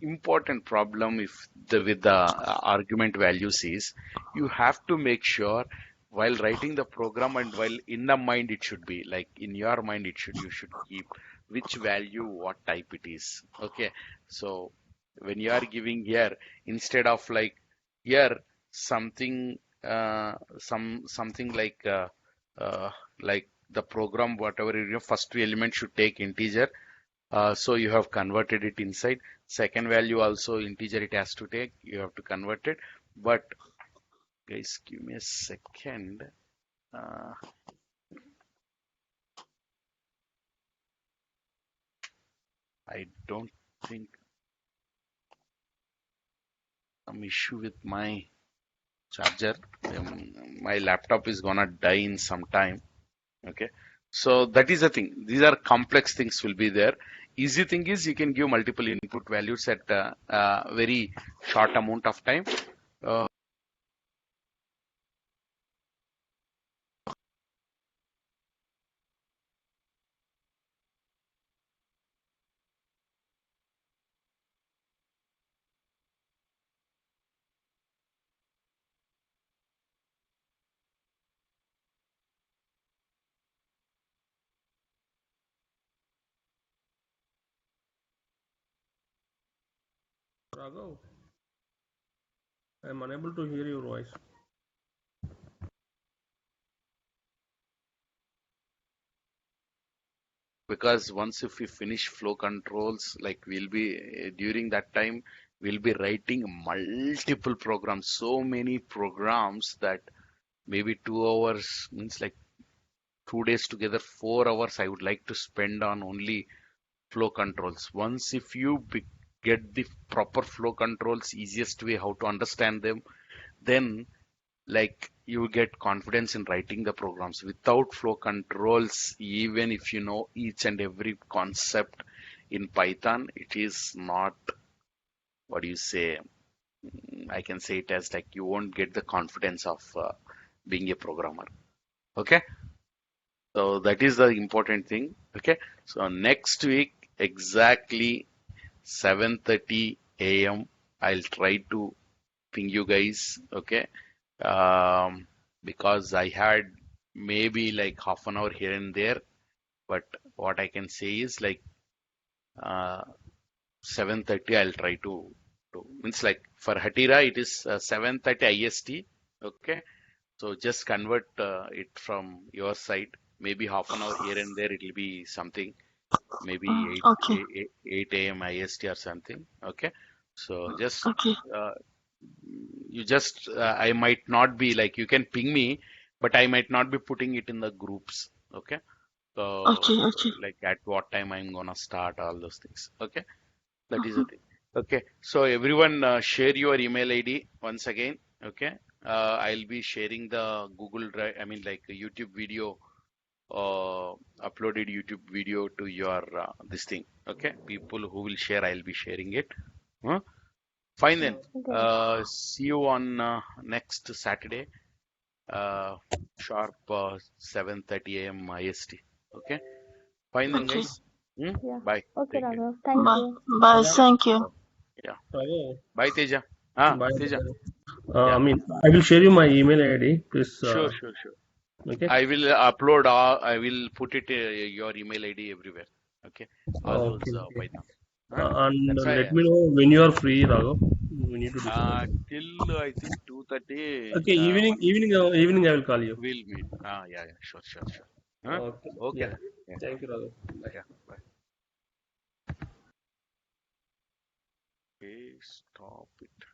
important problem if the with the argument values is you have to make sure while writing the program and while in the mind it should be like in your mind it should you should keep which value what type it is. Okay. So when you are giving here instead of like here something something uh, like the program whatever first two elements should take integer, so you have converted it inside. Second value also integer it has to take. You have to convert it. But guys, give me a second. Uh, I don't think some issue with my charger. My laptop is gonna die in some time. Okay. So that is the thing. These are complex things will be there. Easy thing is you can give multiple input values at very short amount of time. Uh, Raghav, I am unable to hear your voice. Because once if we finish flow controls, like we'll be during that time we'll be writing multiple programs, so many programs that maybe 2 hours means like 2 days together, 4 hours I would like to spend on only flow controls. Once if you get the proper flow controls, easiest way how to understand them, then like you get confidence in writing the programs. Without flow controls, even if you know each and every concept in Python, it is not, what do you say, I can say it as like you won't get the confidence of being a programmer. Okay, so that is the important thing. Okay, so next week exactly 7:30 a.m. I'll try to ping you guys. Okay, um, because I had maybe like half an hour here and there, but what I can say is like uh, 7:30 I'll try to means like for Hatira it is 7:30 IST. Okay, so just convert it from your side. Maybe half an hour here and there it will be something. Maybe 8 Okay. 8 a.m. IST or something. Okay, so just Okay. uh, you just I might not be like you can ping me, but I might not be putting it in the groups. Okay, so Okay. Okay. like at what time I'm gonna start all those things. Okay, that is the Mhm. thing. Okay, so everyone share your email ID once again. Okay, I'll be sharing the Google Drive, I mean like a YouTube video, uploaded YouTube video to your this thing. Okay, people who will share, I'll be sharing it. Huh? Fine then. Okay. See you on next Saturday, uh, sharp 7:30 a.m. IST. Okay. Fine then, Okay. guys. Hmm? Yeah. Bye. Okay, Take care. Raghav. Thank Bye. you. Bye. Raghav, Thank you. Yeah. Raghav, Bye, Teja. Ah, bye. Teja. I Yeah. mean, I will share you my email ID. Please, Sure, sure, sure. okay? I will upload. I will put it your email ID everywhere. Okay. All Okay, those okay. Python. Huh? And That's why. let me know when you are free, Raghav. We need to discuss. Till I think 2:30. Okay, evening I will call you. We'll meet. Yeah, yeah. Sure, sure, sure. Huh? Okay, Okay yeah. then. Yeah, Thank you, Raghav. Bye. yeah. Bye. Okay, stop it.